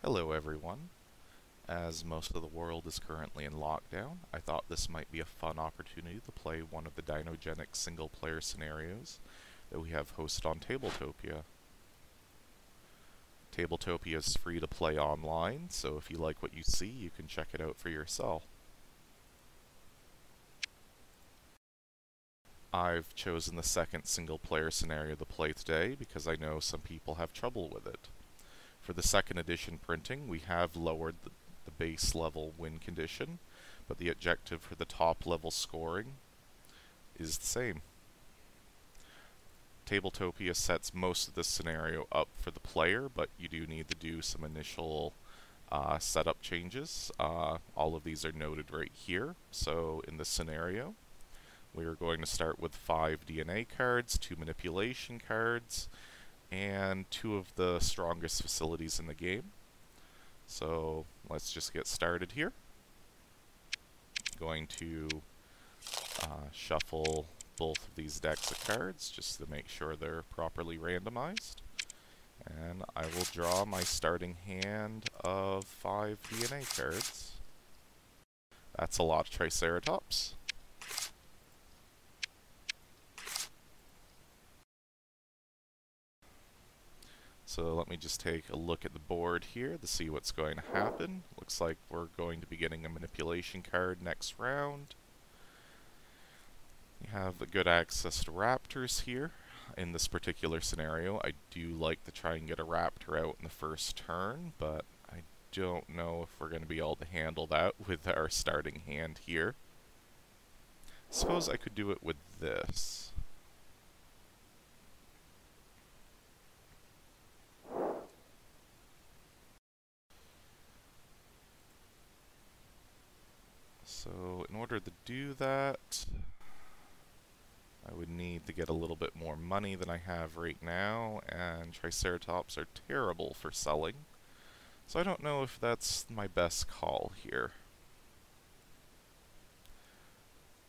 Hello everyone. As most of the world is currently in lockdown, I thought this might be a fun opportunity to play one of the DinoGenics single-player scenarios that we have hosted on Tabletopia. Tabletopia is free to play online, so if you like what you see, you can check it out for yourself. I've chosen the second single-player scenario to play today because I know some people have trouble with it. For the second edition printing, we have lowered the base level win condition, but the objective for the top level scoring is the same. Tabletopia sets most of this scenario up for the player, but you do need to do some initial setup changes. All of these are noted right here. So in this scenario, we are going to start with 5 DNA cards, 2 manipulation cards, and 2 of the strongest facilities in the game. So let's just get started here. Going to shuffle both of these decks of cards just to make sure they're properly randomized. And I will draw my starting hand of 5 DNA cards. That's a lot of Triceratops. So let me just take a look at the board here to see what's going to happen. Looks like we're going to be getting a manipulation card next round. We have the good access to raptors here. In this particular scenario, I do like to try and get a raptor out in the first turn, but I don't know if we're going to be able to handle that with our starting hand here. Suppose I could do it with this. So in order to do that, I would need to get a little bit more money than I have right now, and Triceratops are terrible for selling. So I don't know if that's my best call here.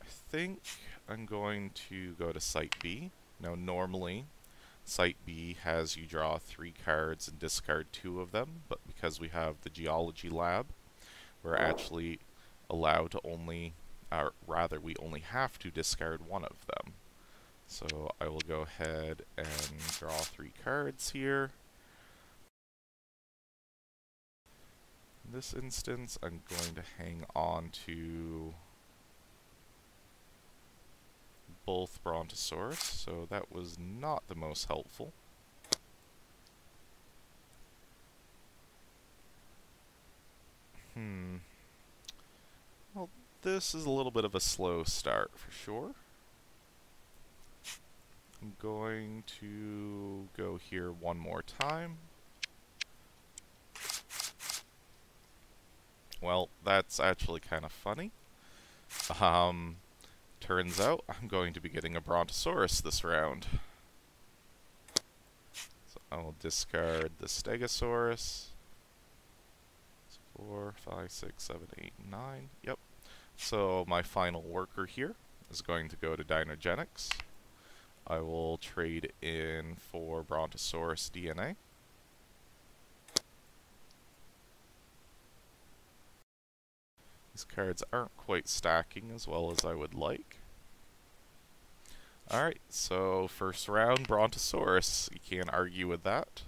I think I'm going to go to Site B. Now normally, Site B has you draw 3 cards and discard 2 of them, but because we have the Geology Lab, we're actually allowed to only, or rather we only have to discard 1 of them. So I will go ahead and draw 3 cards here. In this instance, I'm going to hang on to both Brontosaurus, so that was not the most helpful. Well, this is a little bit of a slow start for sure. I'm going to go here one more time. Well, that's actually kind of funny. Turns out I'm going to be getting a Brontosaurus this round. So I will discard the Stegosaurus. 4, 5, 6, 7, 8, 9. Yep. So my final worker here is going to go to DinoGenics. I will trade in for Brontosaurus DNA. These cards aren't quite stacking as well as I would like. Alright, so first round, Brontosaurus. You can't argue with that.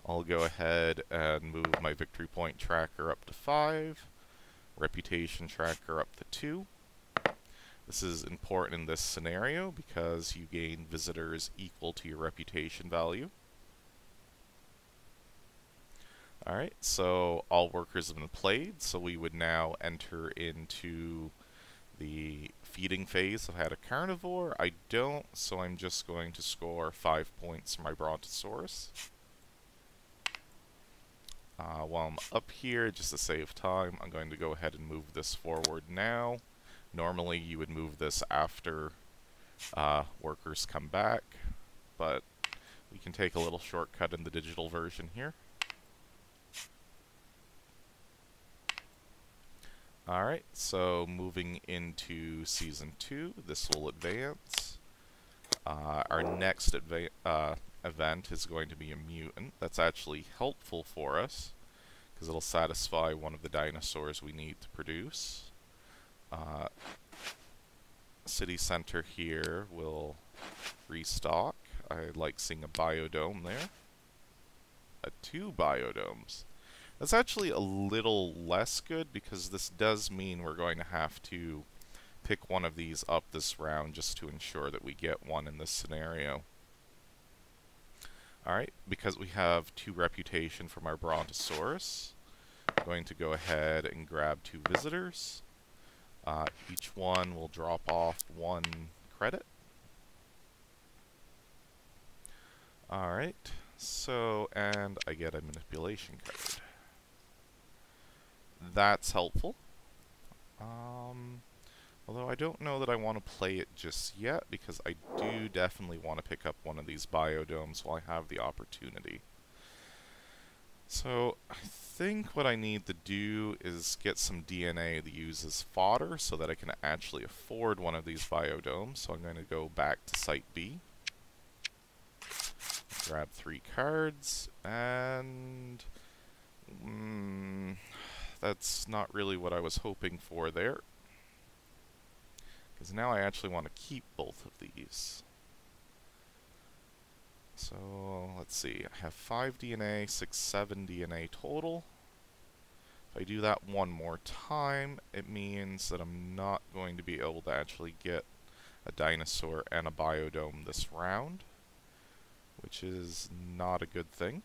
I'll go ahead and move my victory point tracker up to 5, reputation tracker up to 2. This is important in this scenario because you gain visitors equal to your reputation value. Alright, so all workers have been played, so we would now enter into the feeding phase. I've had a carnivore. I don't, so I'm just going to score 5 points for my Brontosaurus. While I'm up here, just to save time, I'm going to go ahead and move this forward now. Normally you would move this after workers come back, but we can take a little shortcut in the digital version here. Alright, so moving into Season 2, this will advance. Our next event is going to be a mutant. That's actually helpful for us, because it'll satisfy one of the dinosaurs we need to produce. City center here will restock. I like seeing a biodome there. 2 biodomes. That's actually a little less good because this does mean we're going to have to pick one of these up this round just to ensure that we get one in this scenario. Alright, because we have 2 reputation from our Brontosaurus, I'm going to go ahead and grab 2 visitors. Each one will drop off 1 credit. Alright, so, and I get a manipulation card. That's helpful. Although I don't know that I want to play it just yet, because I do definitely want to pick up one of these biodomes while I have the opportunity. So I think what I need to do is get some DNA to use as fodder so that I can actually afford one of these biodomes. So I'm going to go back to Site B, grab 3 cards, and that's not really what I was hoping for there. Because now I actually want to keep both of these. So, let's see. I have 5 DNA, 6, 7 DNA total. If I do that one more time, it means that I'm not going to be able to actually get a dinosaur and a biodome this round, which is not a good thing.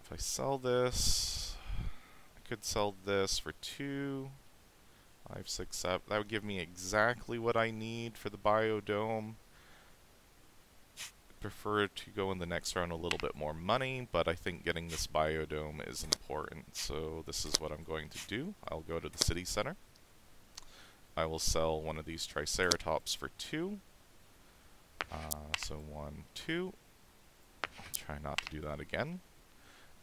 If I sell this, I could sell this for 2, 5, 6, 7. That would give me exactly what I need for the biodome. I prefer to go in the next round a little bit more money, but I think getting this biodome is important, so this is what I'm going to do. I'll go to the city center. I will sell one of these Triceratops for 2. So 1, 2. I'll try not to do that again.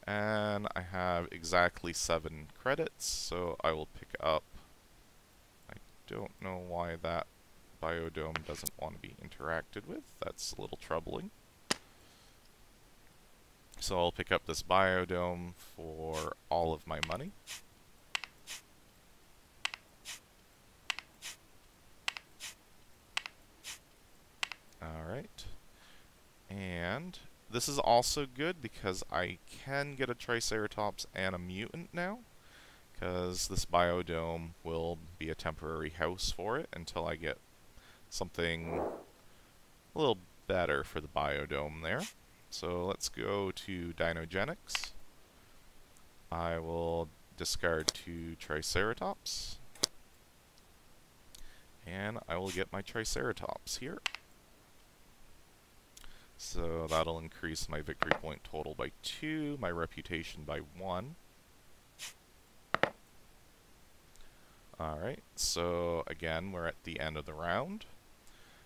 And I have exactly 7 credits, so I will pick up. I don't know why that biodome doesn't want to be interacted with. That's a little troubling. So I'll pick up this biodome for all of my money. Alright. And this is also good because I can get a Triceratops and a mutant now, because this biodome will be a temporary house for it until I get something a little better for the biodome there. So let's go to DinoGenics. I will discard 2 Triceratops, and I will get my Triceratops here. So that'll increase my victory point total by 2, my reputation by 1. Alright, so again, we're at the end of the round.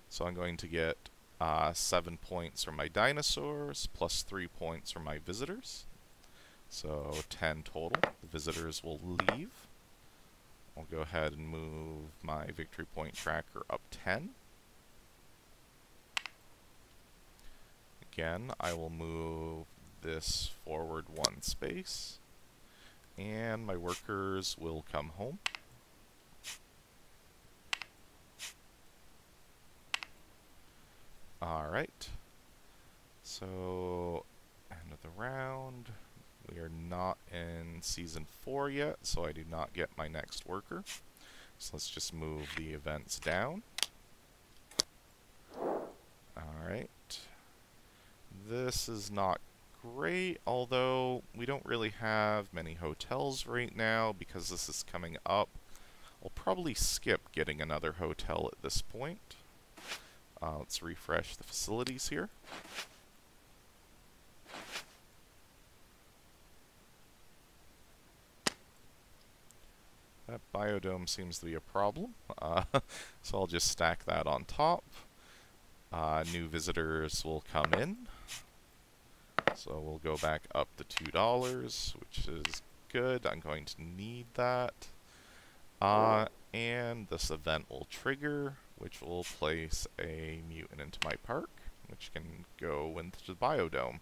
So I'm going to get 7 points from my dinosaurs, plus 3 points from my visitors. So 10 total. The visitors will leave. I'll go ahead and move my victory point tracker up 10. Again, I will move this forward 1 space, and my workers will come home. Alright, so end of the round. We are not in Season 4 yet, so I do not get my next worker. So let's just move the events down. Alright. This is not great, although we don't really have many hotels right now because this is coming up. I'll probably skip getting another hotel at this point. Let's refresh the facilities here. That biodome seems to be a problem, so I'll just stack that on top. New visitors will come in. So we'll go back up to $2, which is good. I'm going to need that. And this event will trigger, which will place a mutant into my park, which can go into the biodome.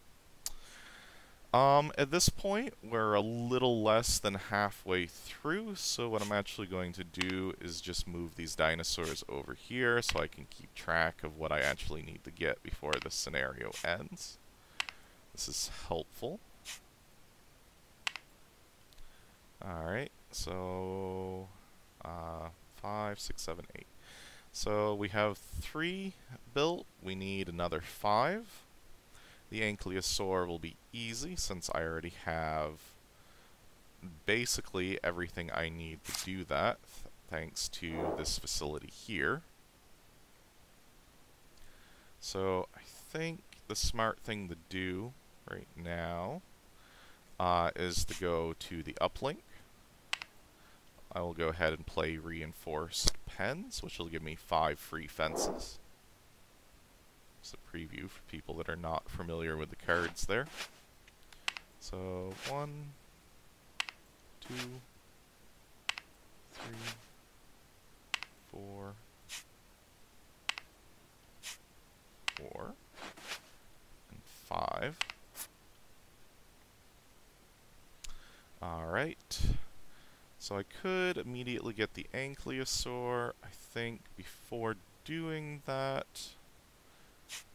At this point, we're a little less than halfway through, so what I'm actually going to do is just move these dinosaurs over here so I can keep track of what I actually need to get before this scenario ends. This is helpful. Alright, so 5, 6, 7, 8. So we have 3 built, we need another 5. The ankylosaur will be easy since I already have basically everything I need to do that, thanks to this facility here. So I think the smart thing to do right now is to go to the uplink. I will go ahead and play reinforced pens, which will give me 5 free fences. It's a preview for people that are not familiar with the cards there. So 1, 2, 3, 4, 4, and 5. Alright. So I could immediately get the ankylosaur. I think before doing that,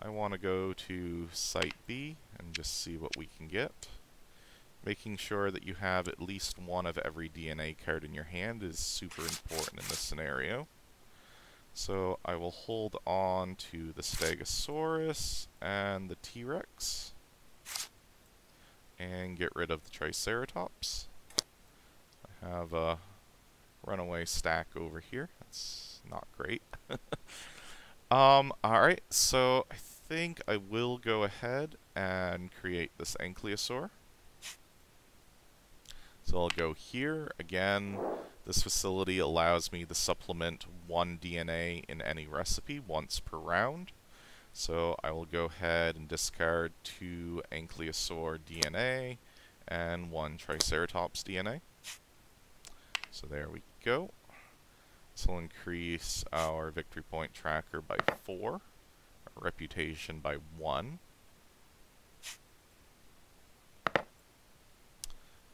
I want to go to Site B and just see what we can get. Making sure that you have at least one of every DNA card in your hand is super important in this scenario. So I will hold on to the Stegosaurus and the T-Rex and get rid of the Triceratops. I have a runaway stack over here. That's not great. Alright, so I think I will go ahead and create this ankylosaur. So I'll go here. Again, this facility allows me to supplement 1 DNA in any recipe once per round. So I will go ahead and discard 2 ankylosaur DNA and 1 Triceratops DNA. So there we go. This will increase our victory point tracker by 4, our reputation by 1.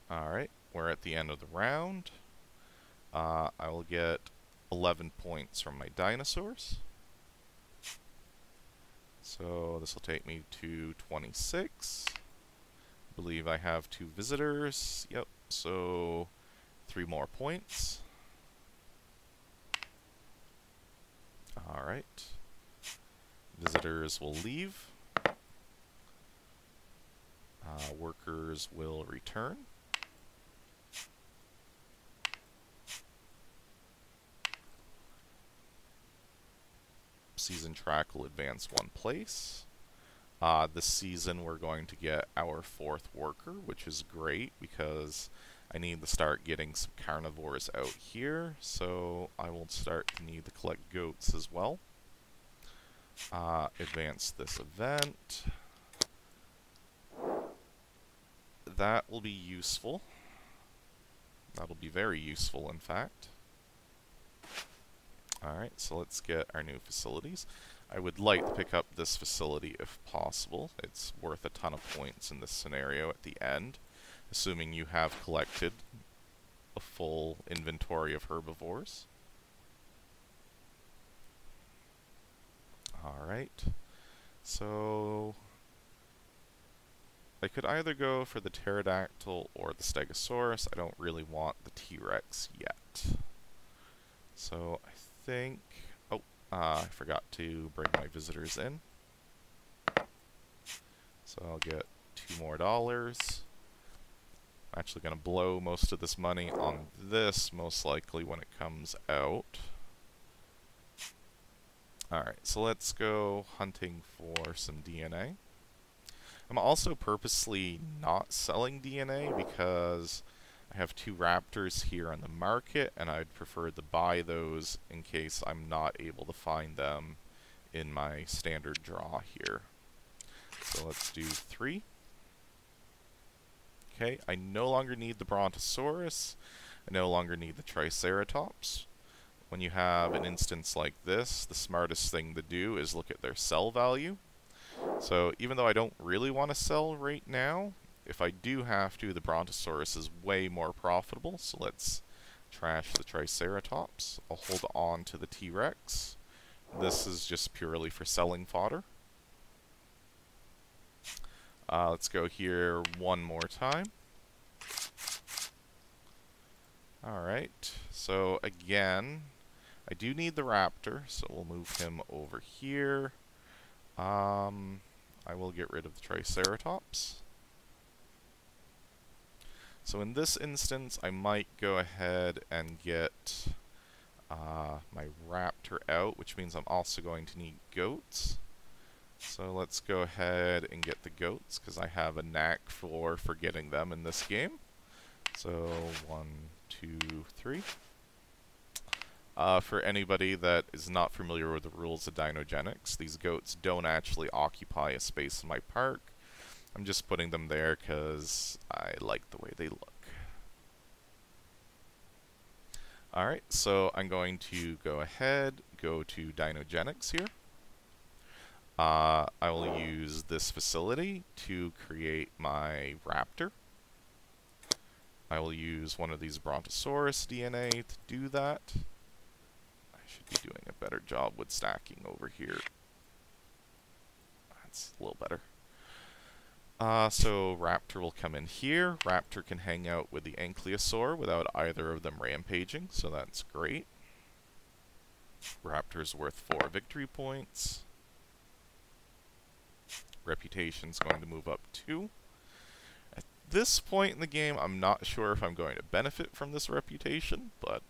Alright, we're at the end of the round. I will get 11 points from my dinosaurs. So this will take me to 26. I believe I have 2 visitors. Yep, so 3 more points. Alright. Visitors will leave. Workers will return. Season track will advance 1 place. This season we're going to get our 4th worker, which is great because I need to start getting some carnivores out here, so I will start to need to collect goats as well. Advance this event. That will be useful. That'll be very useful, in fact. Alright, so let's get our new facilities. I would like to pick up this facility if possible. It's worth a ton of points in this scenario at the end, assuming you have collected a full inventory of herbivores. Alright, so I could either go for the pterodactyl or the stegosaurus. I don't really want the T-Rex yet. So I think... oh, I forgot to bring my visitors in. So I'll get $2 more. I'm actually going to blow most of this money on this, most likely, when it comes out. Alright, so let's go hunting for some DNA. I'm also purposely not selling DNA because I have 2 raptors here on the market, and I'd prefer to buy those in case I'm not able to find them in my standard draw here. So let's do 3. Okay, I no longer need the Brontosaurus. I no longer need the Triceratops. When you have an instance like this, the smartest thing to do is look at their sell value. So even though I don't really want to sell right now, if I do have to, the Brontosaurus is way more profitable, so let's trash the Triceratops. I'll hold on to the T-Rex. This is just purely for selling fodder. Let's go here one more time. Alright, so again, I do need the raptor, so we'll move him over here. I will get rid of the Triceratops. So in this instance, I might go ahead and get my raptor out, which means I'm also going to need goats. So let's go ahead and get the goats, because I have a knack for forgetting them in this game. So 1, 2, 3. For anybody that is not familiar with the rules of DinoGenics, these goats don't actually occupy a space in my park. I'm just putting them there because I like the way they look. Alright, so I'm going to go ahead, go to DinoGenics here. I will use this facility to create my raptor. I will use one of these Brontosaurus DNA to do that. I should be doing a better job with stacking over here. That's a little better. So Raptor will come in here. Raptor can hang out with the Ankylosaur without either of them rampaging, so that's great. Raptor's worth 4 victory points. Reputation's going to move up 2. At this point in the game, I'm not sure if I'm going to benefit from this reputation, but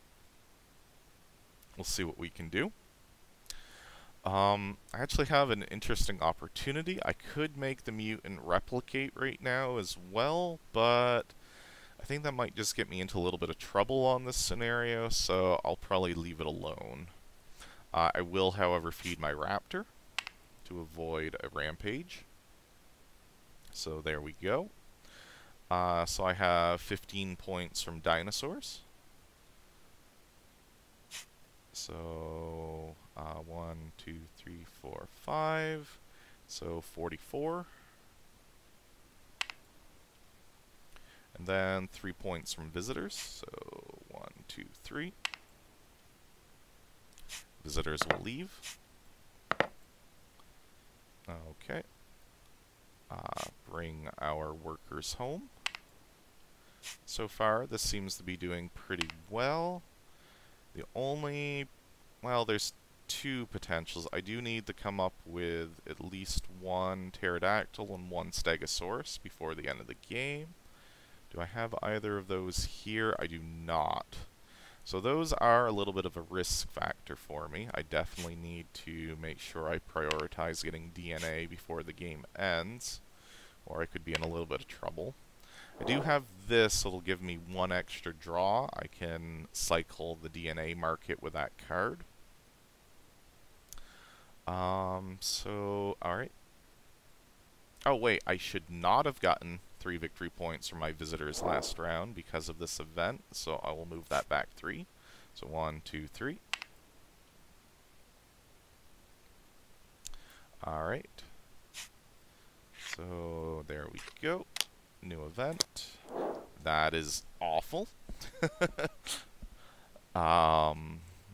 we'll see what we can do. I actually have an interesting opportunity. I could make the mutant replicate right now as well, but I think that might just get me into a little bit of trouble on this scenario, so I'll probably leave it alone. I will, however, feed my raptor to avoid a rampage. So there we go. So I have 15 points from dinosaurs. So 1, 2, 3, 4, 5. So 44. And then 3 points from visitors. So 1, 2, 3. Visitors will leave. Okay. Bring our workers home. So far, this seems to be doing pretty well. The only... well, there's 2 potentials. I do need to come up with at least 1 pterodactyl and 1 stegosaurus before the end of the game. Do I have either of those here? I do not. So those are a little bit of a risk factor for me. I definitely need to make sure I prioritize getting DNA before the game ends, or I could be in a little bit of trouble. I do have this, it'll give me 1 extra draw. I can cycle the DNA market with that card. Alright. Oh wait, I should not have gotten 3 victory points from my visitors last round because of this event, so I will move that back 3. So 1, 2, 3. Alright. So there we go. New event. That is awful.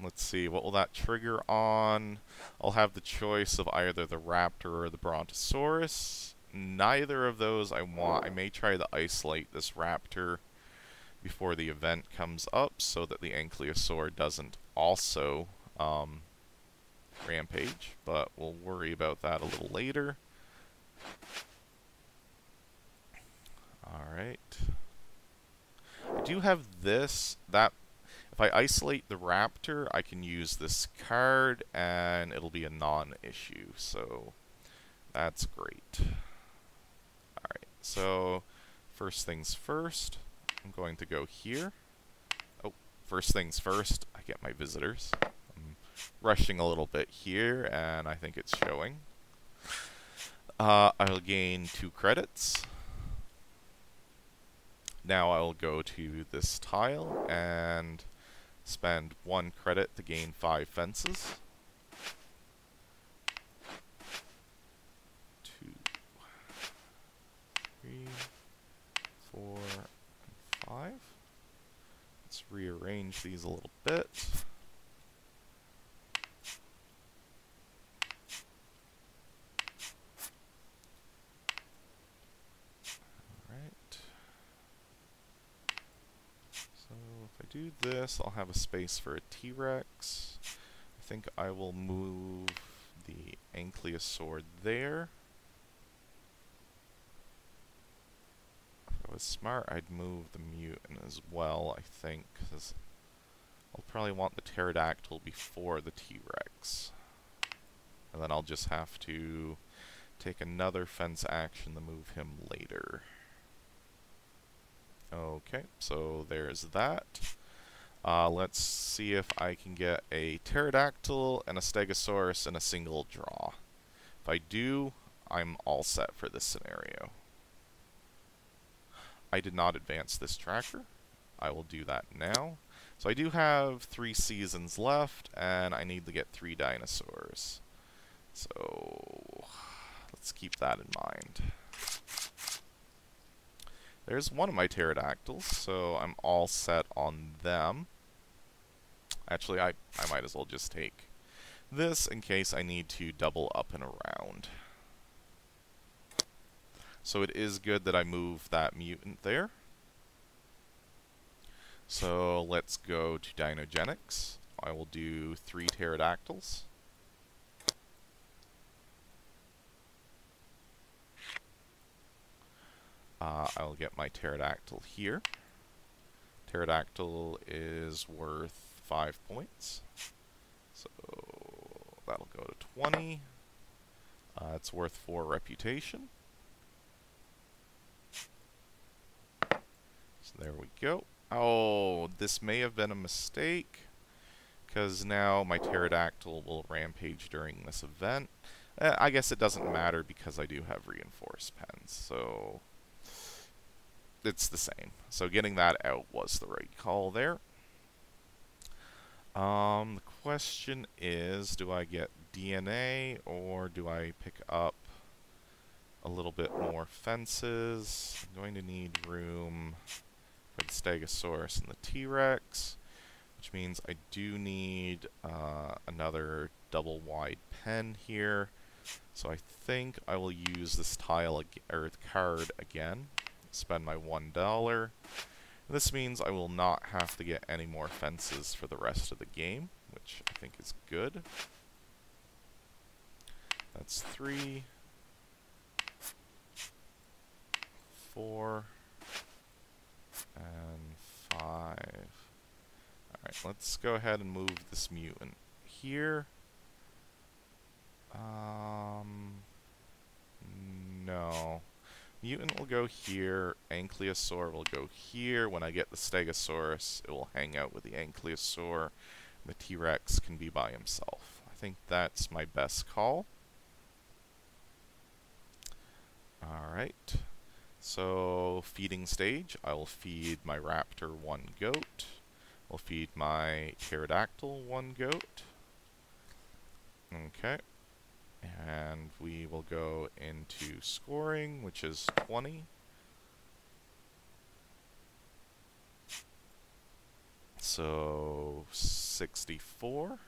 Let's see, what will that trigger on? I'll have the choice of either the raptor or the brontosaurus. Neither of those I want. I may try to isolate this raptor before the event comes up so that the ankylosaur doesn't also rampage, but we'll worry about that a little later. Alright. I do have this. That if I isolate the raptor, I can use this card and it'll be a non-issue, so that's great. Alright, so first things first, I'm going to go here. Oh, first things first, I get my visitors. I'm rushing a little bit here, and I think it's showing. I'll gain 2 credits. Now I'll go to this tile and spend 1 credit to gain 5 fences. 2, 3, change these a little bit. Alright. So if I do this, I'll have a space for a T-Rex. I think I will move the Ankylosaur there. If I was smart, I'd move the mutant as well, I think, because I'll probably want the pterodactyl before the T-Rex. And then I'll just have to take another fence action to move him later. Okay, so there's that. Let's see if I can get a pterodactyl and a stegosaurus in a single draw. If I do, I'm all set for this scenario. I did not advance this tracker. I will do that now. So I do have 3 seasons left, and I need to get 3 dinosaurs. So let's keep that in mind. There's one of my pterodactyls, so I'm all set on them. Actually, I might as well just take this in case I need to double up and around. So it is good that I moved that mutant there. So let's go to DinoGenics. I will do 3 pterodactyls. I'll get my pterodactyl here. Pterodactyl is worth 5 points. So that'll go to 20. It's worth 4 reputation. So there we go. Oh, this may have been a mistake, because now my pterodactyl will rampage during this event. I guess it doesn't matter because I do have reinforced pens, so it's the same. So getting that out was the right call there. The question is, do I get DNA or do I pick up a little bit more fences? I'm going to need room for the Stegosaurus and the T-Rex, which means I do need another double wide pen here. So I think I will use this tile or card again. Spend my $1. This means I will not have to get any more fences for the rest of the game, which I think is good. That's 3, 4, and 5. Alright, let's go ahead and move this mutant here. No. Mutant will go here, Ankylosaur will go here. When I get the Stegosaurus, it will hang out with the Ankylosaur. The T-Rex can be by himself. I think that's my best call. Alright. So, feeding stage, I will feed my raptor 1 goat. I'll feed my pterodactyl 1 goat. Okay. And we will go into scoring, which is 20. So 64.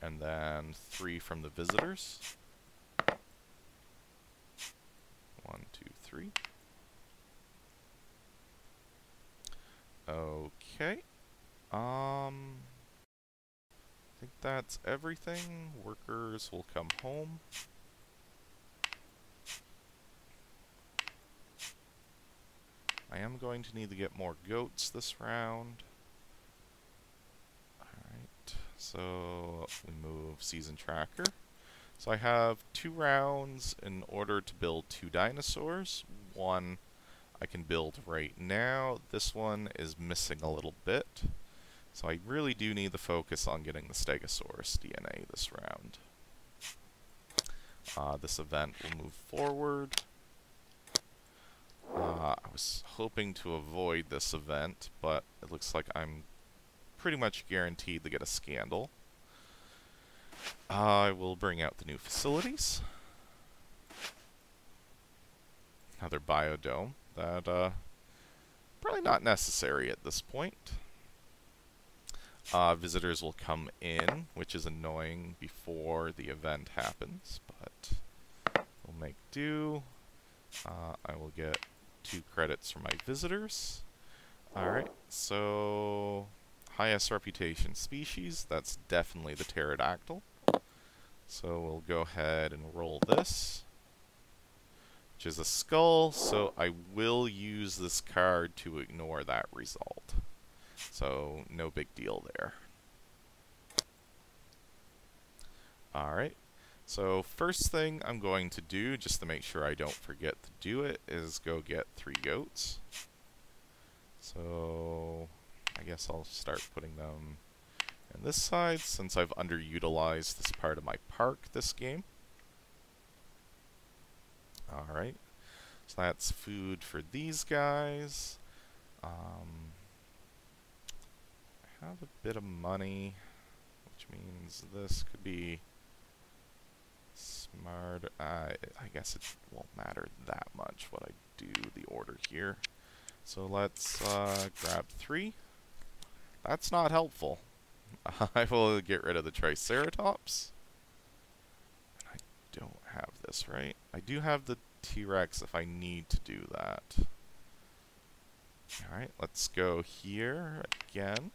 And then 3 from the visitors. 1, 2, 3. Okay. I think that's everything. Workers will come home. I am going to need to get more goats this round. Alright, so we move season tracker. So I have 2 rounds in order to build 2 dinosaurs. One I can build right now. This one is missing a little bit. So I really do need to focus on getting the Stegosaurus DNA this round. This event will move forward. I was hoping to avoid this event, but it looks like I'm pretty much guaranteed to get a scandal. I will bring out the new facilities. Another biodome that Probably not necessary at this point. Visitors will come in, which is annoying before the event happens, but we'll make do. I will get 2 credits for my visitors. Alright, so highest reputation species, that's definitely the pterodactyl. So we'll go ahead and roll this, which is a skull, so I will use this card to ignore that result. So no big deal there. Alright, so first thing I'm going to do, just to make sure I don't forget to do it, is go get 3 goats. So I guess I'll start putting them on this side, since I've underutilized this part of my park this game. Alright, so that's food for these guys. I have a bit of money, which means this could be smart. I guess it won't matter that much what I do the order here. So let's grab 3. That's not helpful. I will get rid of the Triceratops. I don't have this, right? I do have the T-Rex if I need to do that. Alright, let's go here again.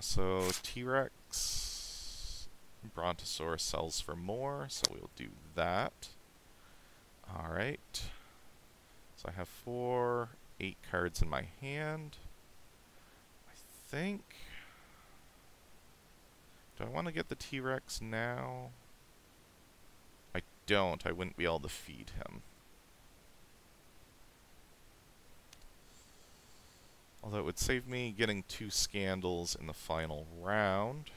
So T-Rex, Brontosaurus sells for more, so we'll do that. Alright. So I have 8 cards in my hand. I think... Do I want to get the T-Rex now? I don't. I wouldn't be able to feed him. Although it would save me getting 2 scandals in the final round.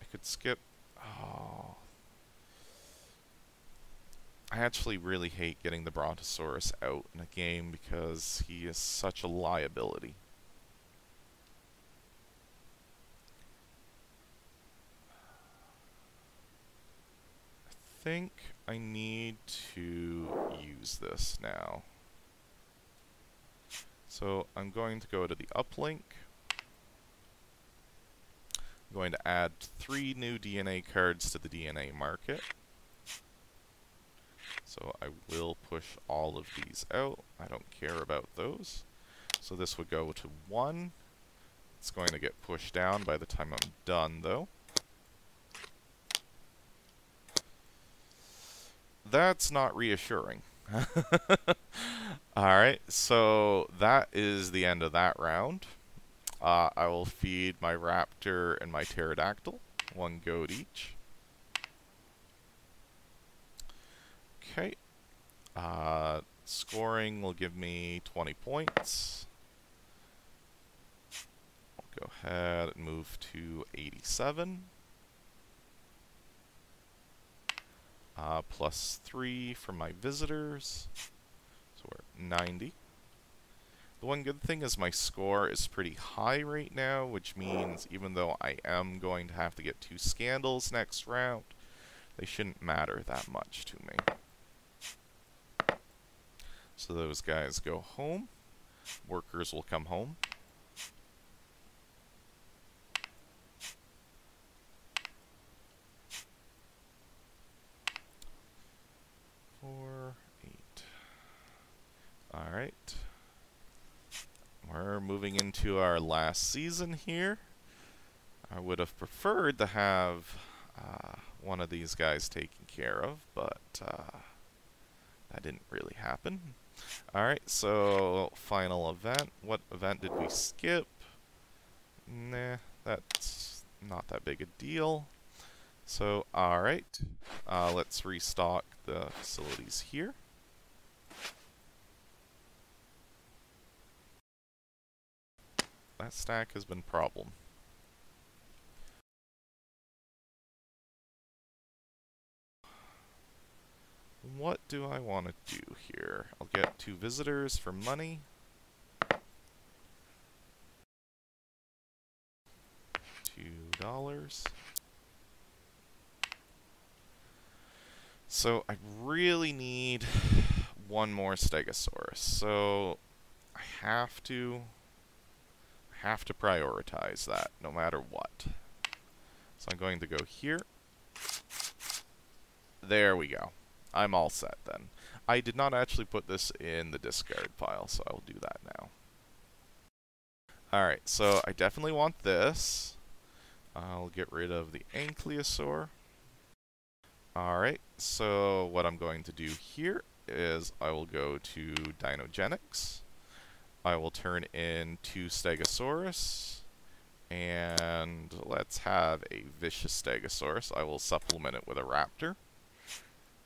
I could skip... Oh... I actually really hate getting the Brontosaurus out in a game because he is such a liability. I think I need to use this now. So I'm going to go to the uplink. I'm going to add 3 new DNA cards to the DNA market. So I will push all of these out. I don't care about those. So this would go to 1. It's going to get pushed down by the time I'm done, though. That's not reassuring. Alright, so that is the end of that round. I will feed my raptor and my pterodactyl, 1 goat each. Okay. Scoring will give me 20 points. I'll go ahead and move to 87. Plus 3 from my visitors. So we're at 90. The one good thing is my score is pretty high right now, which means even though I am going to have to get 2 scandals next round, they shouldn't matter that much to me. So those guys go home. Workers will come home. Alright. We're moving into our last season here. I would have preferred to have one of these guys taken care of, but that didn't really happen. Alright, so final event. What event did we skip? Nah, that's not that big a deal. So, alright. Let's restock the facilities here. That stack has been a problem. What do I want to do here? I'll get 2 visitors for money. $2. So I really need one more Stegosaurus. So I have to prioritize that no matter what. So I'm going to go here. There we go. I'm all set then. I did not actually put this in the discard pile, so I'll do that now. Alright, so I definitely want this. I'll get rid of the Ankylosaur. Alright, so what I'm going to do here is I will go to DinoGenics. I will turn in 2 Stegosaurus. And let's have a vicious Stegosaurus. I will supplement it with a raptor.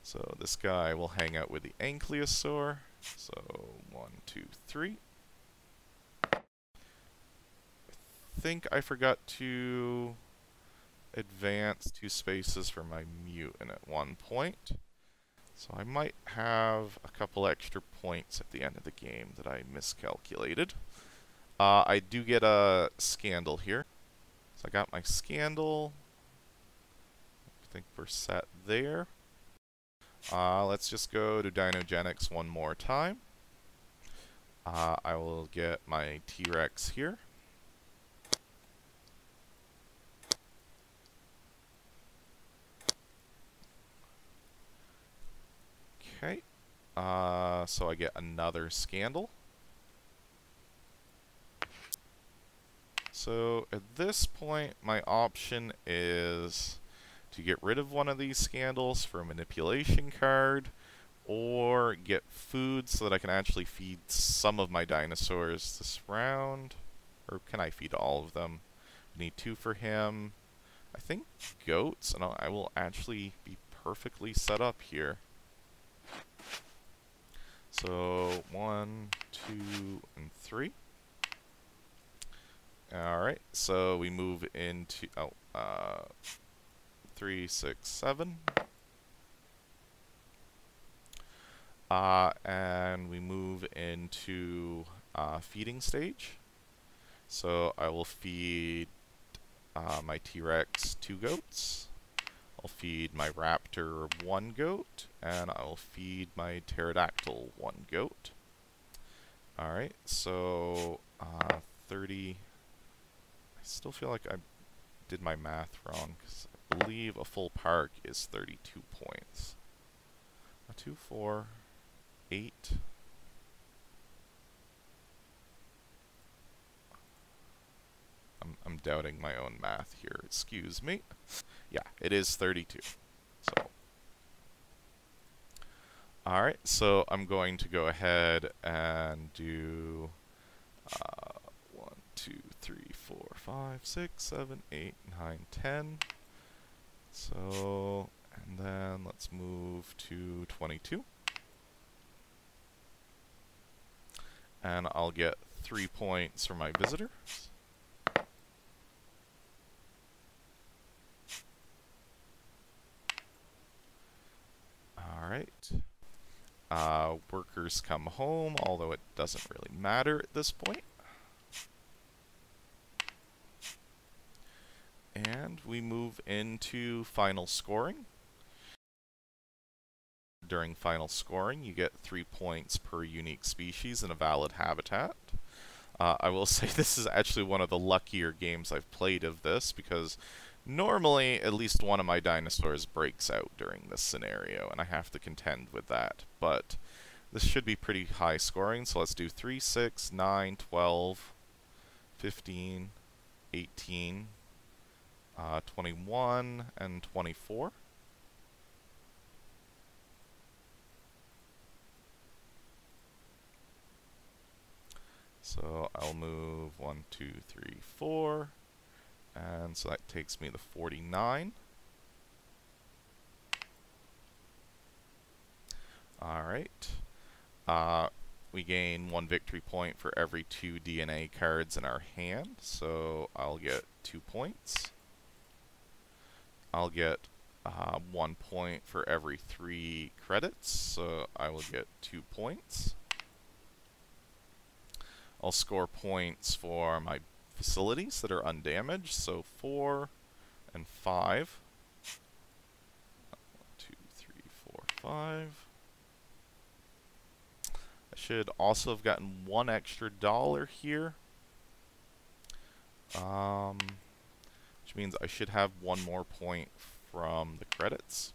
So this guy will hang out with the Ankylosaur. So 1, 2, 3. I think I forgot to advance 2 spaces for my mutant at one point. So I might have a couple extra points at the end of the game that I miscalculated. I do get a Scandal here. So I got my Scandal. I think we're set there. Let's just go to DinoGenics one more time. I will get my T-Rex here. Okay. So I get another Scandal. So at this point, my option is to get rid of one of these Scandals for a manipulation card, or get food so that I can actually feed some of my dinosaurs this round. Or can I feed all of them? I need 2 for him. I think goats, and I will actually be perfectly set up here. So 1, 2, and 3. Alright, so we move into 3, 6, 7. And we move into feeding stage. So I will feed my T-Rex 2 goats. I'll feed my Raptor 1 goat. And I'll feed my Pterodactyl 1 goat. Alright, so 30. I still feel like I did my math wrong, because I believe a full park is 32 points. 2, 4, 8. I'm doubting my own math here, excuse me. Yeah, it is 32. So, alright, so I'm going to go ahead and do 1, 2, 3, 4, 5, 6, 7, 8, 9, 10. So, and then let's move to 22. And I'll get 3 points for my visitors. Alright. Workers come home, although it doesn't really matter at this point. And we move into final scoring. During final scoring, you get 3 points per unique species in a valid habitat. I will say this is actually one of the luckier games I've played of this, because normally at least one of my dinosaurs breaks out during this scenario, and I have to contend with that. But this should be pretty high scoring, so let's do 3, 6, 9, 12, 15, 18, 21, and 24. So I'll move 1, 2, 3, 4, and so that takes me to 49. Alright. We gain 1 victory point for every 2 DNA cards in our hand, so I'll get 2 points. I'll get 1 point for every 3 credits, so I will get 2 points. I'll score points for my facilities that are undamaged, so 4 and 5. 1, 2, 3, 4, 5. I should also have gotten one extra dollar here. Which means I should have one more point from the credits.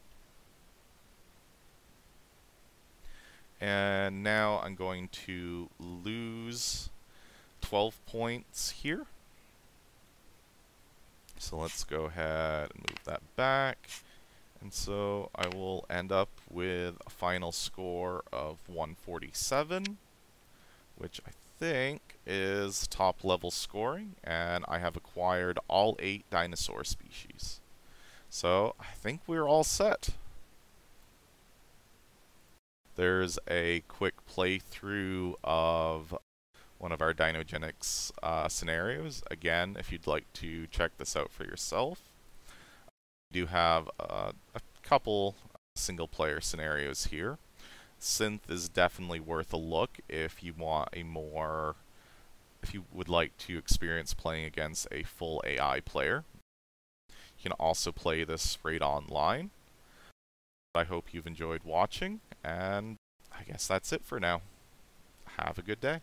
And now I'm going to lose 12 points here. So let's go ahead and move that back. And so I will end up with a final score of 147, which I think is top level scoring, and I have acquired all 8 dinosaur species. So I think we're all set. There's a quick playthrough of one of our DinoGenics scenarios. Again, if you'd like to check this out for yourself. We do have a couple single-player scenarios here. Synth is definitely worth a look if you want a more, if you would like to experience playing against a full AI player. You can also play this right online. I hope you've enjoyed watching, and I guess that's it for now. Have a good day.